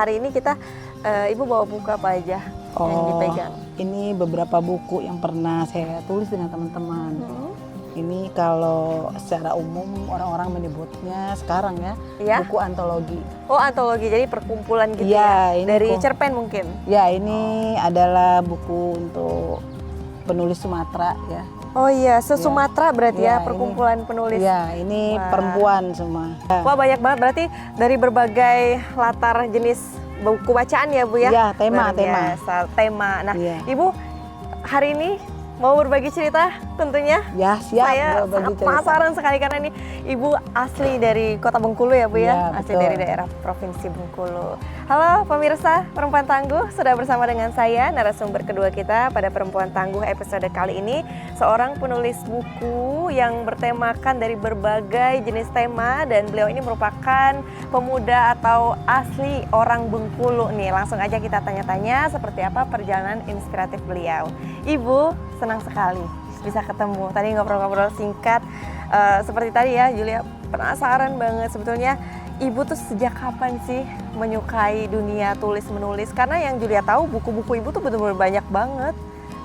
hari ini kita Ibu bawa buku apa aja yang dipegang? Ini beberapa buku yang pernah saya tulis dengan teman-teman. Ini kalau secara umum orang-orang menyebutnya sekarang ya, buku antologi. Oh, antologi, jadi perkumpulan gitu Ini dari cerpen mungkin? Ya, ini adalah buku untuk penulis Sumatera ya. Oh iya, se-Sumatera berarti ya, perkumpulan ini, penulis. Ya, ini perempuan semua. Wah, banyak banget berarti dari berbagai latar jenis buku bacaan ya Bu ya? Iya, tema. Nah, Ya. Ibu hari ini mau berbagi cerita tentunya? Ya, siap. Saya sangat penasaran sekali karena ini Ibu asli dari Kota Bengkulu ya Bu ya? Asli dari daerah Provinsi Bengkulu. Halo pemirsa Perempuan Tangguh, sudah bersama dengan saya narasumber kedua kita pada Perempuan Tangguh episode kali ini. Seorang penulis buku yang bertemakan dari berbagai jenis tema dan beliau ini merupakan pemuda atau asli orang Bengkulu nih. Langsung aja kita tanya-tanya seperti apa perjalanan inspiratif beliau. Ibu, senang sekali bisa ketemu. Tadi ngobrol-ngobrol singkat seperti tadi ya, Julia penasaran banget sebetulnya Ibu tuh sejak kapan sih menyukai dunia tulis menulis? Karena yang Julia tahu buku-buku Ibu tuh benar-benar banyak banget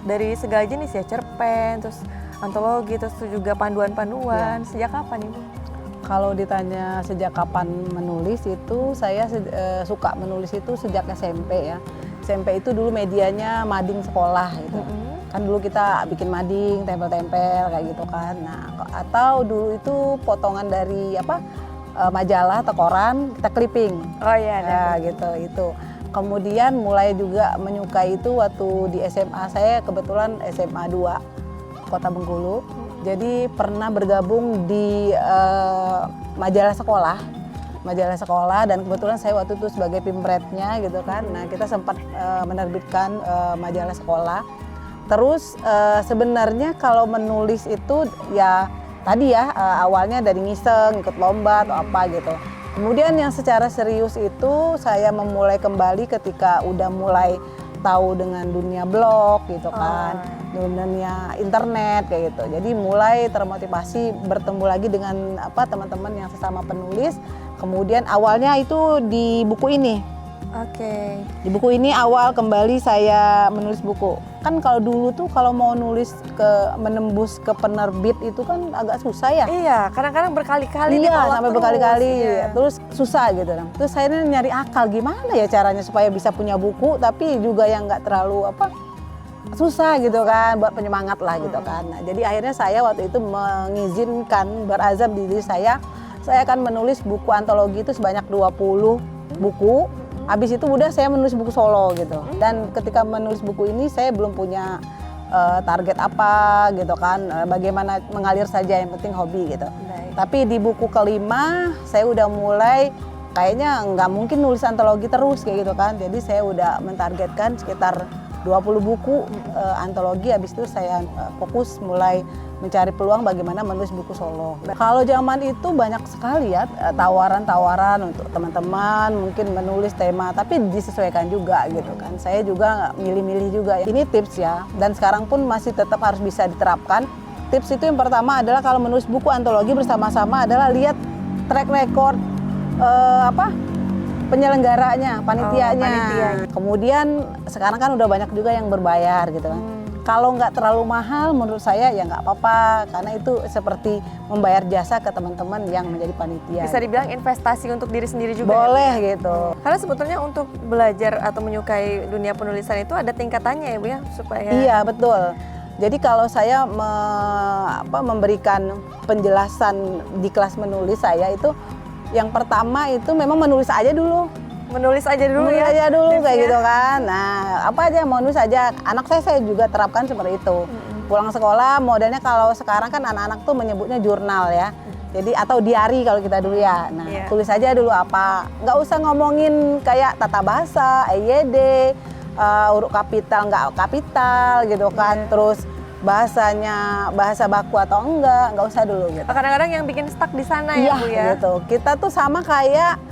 dari segala jenis ya, cerpen, terus antologi, terus juga panduan-panduan. Sejak kapan Ibu? Kalau ditanya sejak kapan menulis itu saya suka menulis itu sejak SMP ya. SMP itu dulu medianya mading sekolah gitu. Kan dulu kita bikin mading, tempel-tempel kayak gitu kan. Nah, atau dulu itu potongan dari majalah atau koran kita clipping. Oh iya, ya gitu itu. Kemudian mulai juga menyukai itu waktu di SMA. Saya kebetulan SMA 2 Kota Bengkulu. Jadi pernah bergabung di majalah sekolah dan kebetulan saya waktu itu sebagai pimretnya gitu kan. Nah, kita sempat menerbitkan majalah sekolah. Terus sebenarnya kalau menulis itu ya tadi ya awalnya dari ngiseng, ikut lomba atau apa gitu. Kemudian yang secara serius itu saya memulai kembali ketika udah mulai tahu dengan dunia blog gitu kan, dunia internet kayak gitu. Jadi mulai termotivasi bertemu lagi dengan teman-teman yang sesama penulis. Kemudian awalnya itu di buku ini. Oke. Di buku ini awal kembali saya menulis buku. Kan kalau dulu tuh kalau mau nulis menembus ke penerbit itu kan agak susah ya. Iya, kadang-kadang berkali-kali sampai berkali-kali. Terus susah gitu. Terus saya nyari akal gimana ya caranya supaya bisa punya buku tapi juga yang nggak terlalu susah gitu kan, buat penyemangat lah gitu kan. Nah, jadi akhirnya saya waktu itu mengizinkan, berazam diri saya akan menulis buku antologi itu sebanyak 20 buku. Habis itu udah saya menulis buku solo gitu. Dan ketika menulis buku ini saya belum punya target apa gitu kan. Bagaimana mengalir saja, yang penting hobi gitu. Tapi di buku kelima saya udah mulai kayaknya nggak mungkin nulis antologi terus kayak gitu kan. Jadi saya udah mentargetkan sekitar 20 buku antologi. Habis itu saya fokus mulai mencari peluang bagaimana menulis buku solo. Kalau zaman itu banyak sekali ya tawaran-tawaran untuk teman-teman mungkin menulis tema, tapi disesuaikan juga gitu kan. Saya juga milih-milih juga. Ini tips ya, dan sekarang pun masih tetap harus bisa diterapkan. Tips itu yang pertama adalah kalau menulis buku antologi bersama-sama adalah lihat track record penyelenggaranya, panitianya. Kemudian sekarang kan udah banyak juga yang berbayar gitu kan. Kalau nggak terlalu mahal menurut saya ya nggak apa-apa, karena itu seperti membayar jasa ke teman-teman yang menjadi panitia. Bisa dibilang investasi untuk diri sendiri juga. Boleh ya? Gitu. Karena sebetulnya untuk belajar atau menyukai dunia penulisan itu ada tingkatannya ya Bu ya, supaya. Iya betul. Jadi kalau saya memberikan penjelasan di kelas menulis saya itu, yang pertama itu memang menulis aja dulu. Menulis aja dulu kayak gitu kan. Nah, apa aja mau nulis aja. Anak saya juga terapkan seperti itu. Pulang sekolah modelnya kalau sekarang kan anak-anak tuh menyebutnya jurnal ya. Jadi atau diary kalau kita dulu ya. Nah, tulis aja dulu apa. Nggak usah ngomongin kayak tata bahasa, EYD, huruf kapital nggak kapital gitu kan. Terus bahasanya bahasa baku atau enggak usah dulu gitu. Kadang-kadang yang bikin stuck di sana ya Bu ya. Gitu. Kita tuh sama kayak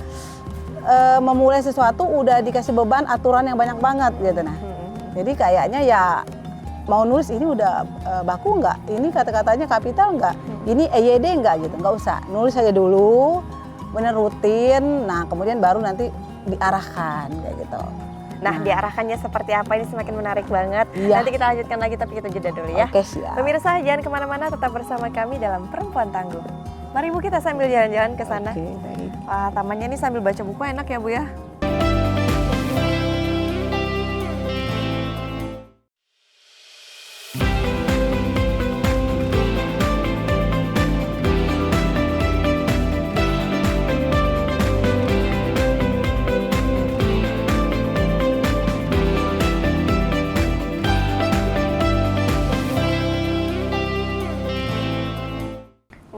memulai sesuatu udah dikasih beban aturan yang banyak banget gitu. Nah, jadi kayaknya ya mau nulis ini udah baku nggak, ini kata-katanya kapital nggak, ini EYD nggak gitu, nggak usah, nulis aja dulu, bener rutin. Nah kemudian baru nanti diarahkan kayak gitu. Nah, diarahkannya seperti apa ini semakin menarik banget. Iya. Nanti kita lanjutkan lagi, tapi kita jeda dulu ya. Oke, siap. Pemirsa, jangan kemana-mana, tetap bersama kami dalam Perempuan Tangguh. Mari Bu, kita sambil jalan-jalan ke sana. Oke, baik. Wah, tamannya ini sambil baca buku enak ya Bu ya.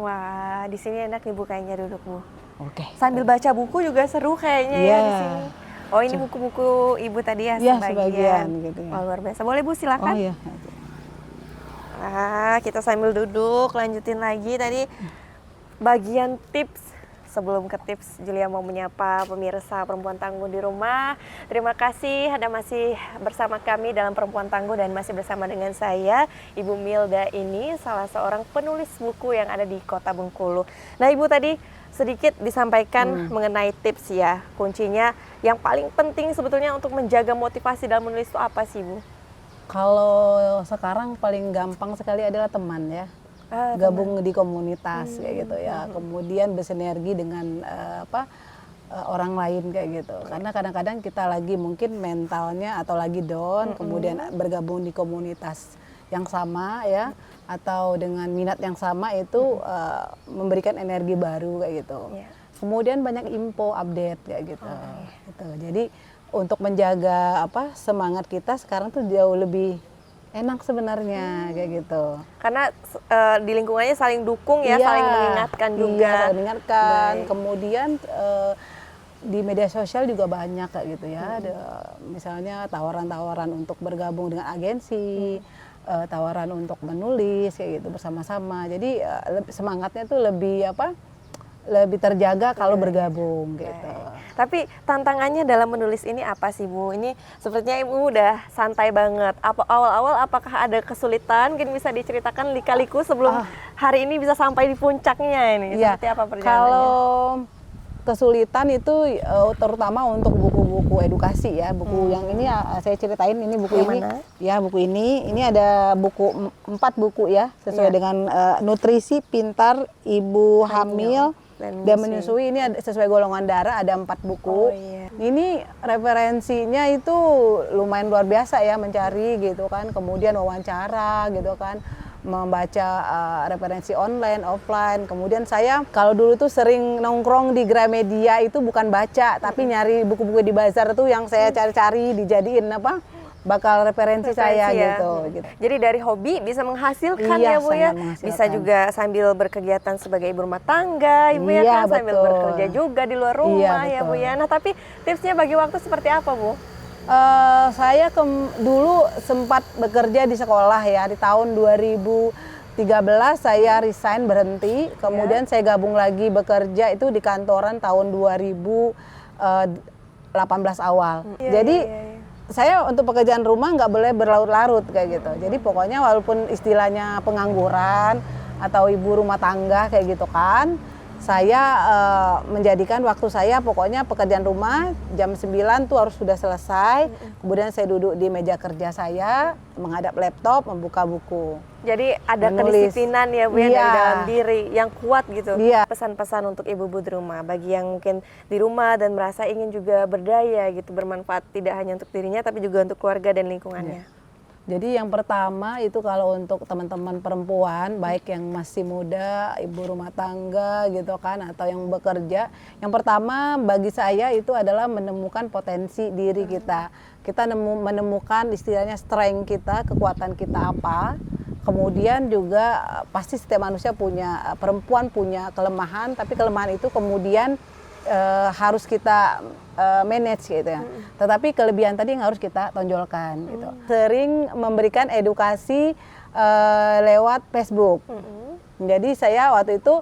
Wah, di sini enak nih Bu kayaknya duduk Bu. Oke. Sambil baca buku juga seru kayaknya ya Iya. di sini. Oh, ini buku-buku Ibu tadi ya Iya, sebagian. sebagian gitu ya. Wah, luar biasa. Boleh Bu, Oh silakan. iya. Kita sambil duduk, lanjutin lagi tadi bagian tips. Sebelum ke tips, Julia mau menyapa pemirsa Perempuan Tangguh di rumah. Terima kasih Anda masih bersama kami dalam Perempuan Tangguh dan masih bersama dengan saya, Ibu Milda ini, salah seorang penulis buku yang ada di Kota Bengkulu. Nah Ibu tadi sedikit disampaikan mengenai tips ya. Kuncinya yang paling penting sebetulnya untuk menjaga motivasi dalam menulis itu apa sih Bu? Kalau sekarang paling gampang sekali adalah teman ya. Gabung di komunitas kayak gitu ya. Kemudian bersinergi dengan orang lain kayak gitu. Karena kadang-kadang kita lagi mungkin mentalnya atau lagi down, kemudian bergabung di komunitas yang sama ya, atau dengan minat yang sama itu memberikan energi baru kayak gitu. Kemudian banyak info update kayak gitu. Gitu. Jadi untuk menjaga semangat kita sekarang tuh jauh lebih enak sebenarnya kayak gitu. Karena di lingkungannya saling dukung ya, Iya, saling mengingatkan juga. Iya, saling mengingatkan. Baik. Kemudian di media sosial juga banyak kayak gitu ya. Ada misalnya tawaran-tawaran untuk bergabung dengan agensi, tawaran untuk menulis kayak gitu bersama-sama. Jadi semangatnya tuh lebih lebih terjaga kalau bergabung gitu. Tapi tantangannya dalam menulis ini apa sih Bu? Ini sepertinya Ibu udah santai banget. Apa awal-awal apakah ada kesulitan? Mungkin bisa diceritakan lika-liku sebelum hari ini bisa sampai di puncaknya ini. Iya. Seperti apa perjalanannya? Kalau kesulitan itu terutama untuk buku-buku edukasi ya. Buku yang ini saya ceritain ini buku Yang ini. mana? Ya, buku ini. Ini ada buku 4 buku ya sesuai dengan nutrisi pintar ibu hamil dan menyusui. Ini sesuai golongan darah ada 4 buku. Oh, iya. Ini referensinya itu lumayan luar biasa ya, mencari gitu kan, kemudian wawancara gitu kan, membaca referensi online, offline. Kemudian saya kalau dulu tuh sering nongkrong di Gramedia itu bukan baca, tapi nyari buku-buku di bazar tuh yang saya cari-cari dijadiin bakal referensi saya ya. gitu. Jadi dari hobi bisa menghasilkan Iya, ya Bu sangat ya. menghasilkan. Bisa juga sambil berkegiatan sebagai ibu rumah tangga, Ibu ya Iya, kan, sambil betul. bekerja juga di luar rumah Iya, ya Bu betul. ya. Nah tapi tipsnya bagi waktu seperti apa Bu? Saya dulu sempat bekerja di sekolah ya, di tahun 2013 saya resign berhenti, kemudian saya gabung lagi bekerja itu di kantoran tahun 2018 awal. Jadi saya untuk pekerjaan rumah nggak boleh berlarut-larut kayak gitu. Jadi pokoknya walaupun istilahnya pengangguran atau ibu rumah tangga kayak gitu kan, saya menjadikan waktu saya pokoknya pekerjaan rumah jam 9 tuh harus sudah selesai. Kemudian saya duduk di meja kerja saya, menghadap laptop, membuka buku. Jadi ada Menulis. kedisiplinan ya Bu ya, Iya. dari dalam diri yang kuat gitu. Iya. Pesan-pesan untuk ibu-ibu di rumah, bagi yang mungkin di rumah dan merasa ingin juga berdaya gitu, bermanfaat tidak hanya untuk dirinya tapi juga untuk keluarga dan lingkungannya. Jadi yang pertama itu kalau untuk teman-teman perempuan, baik yang masih muda, ibu rumah tangga gitu kan, atau yang bekerja, yang pertama bagi saya itu adalah menemukan potensi diri kita. Kita menemukan istilahnya strength kita, kekuatan kita apa. Kemudian juga pasti setiap manusia punya, perempuan punya kelemahan, tapi kelemahan itu kemudian harus kita manage gitu ya. Tetapi kelebihan tadi yang harus kita tonjolkan gitu. Sering memberikan edukasi lewat Facebook. Jadi saya waktu itu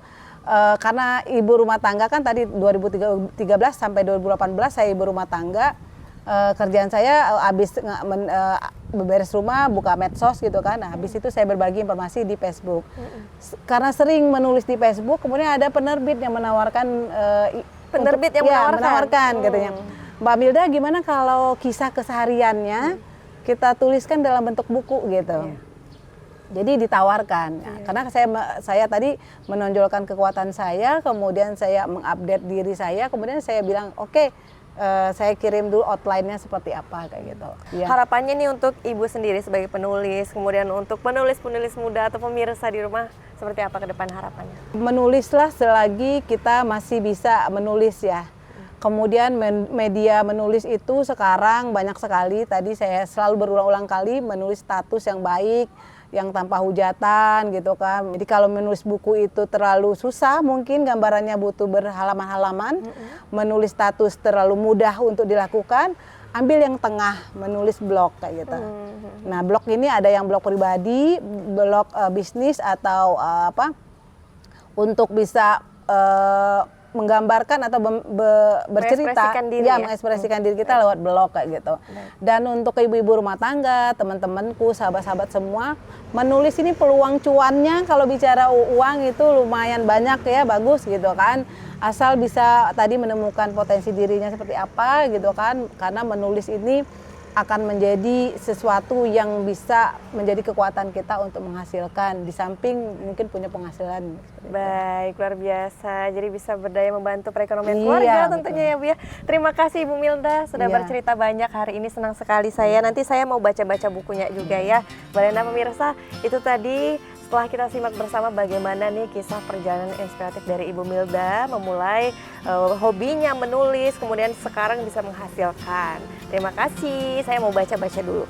karena ibu rumah tangga kan tadi 2013 sampai 2018 saya ibu rumah tangga. Kerjaan saya habis beberes rumah, buka medsos gitu kan. Nah, habis itu saya berbagi informasi di Facebook. Karena sering menulis di Facebook, kemudian ada penerbit yang menawarkan Penerbit yang menawarkan? katanya. Mbak Milda gimana kalau kisah kesehariannya kita tuliskan dalam bentuk buku gitu. Jadi ditawarkan. Nah, karena saya tadi menonjolkan kekuatan saya, kemudian saya mengupdate diri saya, kemudian saya bilang oke, saya kirim dulu outline-nya seperti apa kayak gitu. Ya. Harapannya nih untuk Ibu sendiri sebagai penulis, kemudian untuk penulis-penulis muda atau pemirsa di rumah, seperti apa ke depan harapannya? Menulislah selagi kita masih bisa menulis ya. Kemudian media menulis itu sekarang banyak sekali. Tadi saya selalu berulang-ulang kali menulis status yang baik, yang tanpa hujatan gitu kan. Jadi kalau menulis buku itu terlalu susah, mungkin gambarannya butuh berhalaman-halaman. Menulis status terlalu mudah untuk dilakukan, ambil yang tengah, menulis blog kayak gitu. Nah, blog ini ada yang blog pribadi, blog bisnis atau untuk bisa menggambarkan atau bercerita, mengekspresikan diri kita lewat blog kayak gitu. Dan untuk ibu-ibu rumah tangga, teman-temanku, sahabat-sahabat semua, menulis ini peluang cuannya kalau bicara uang itu lumayan banyak ya, bagus gitu kan. Asal bisa tadi menemukan potensi dirinya seperti apa gitu kan, karena menulis ini akan menjadi sesuatu yang bisa menjadi kekuatan kita untuk menghasilkan, di samping mungkin punya penghasilan. Baik, luar biasa. Jadi bisa berdaya membantu perekonomian keluarga tentunya ya Bu ya. Terima kasih Ibu Milda sudah bercerita banyak hari ini, senang sekali saya. Nanti saya mau baca-baca bukunya juga ya. Balena pemirsa, itu tadi setelah kita simak bersama bagaimana nih kisah perjalanan inspiratif dari Ibu Milda memulai hobinya menulis, kemudian sekarang bisa menghasilkan. Terima kasih, saya mau baca-baca dulu.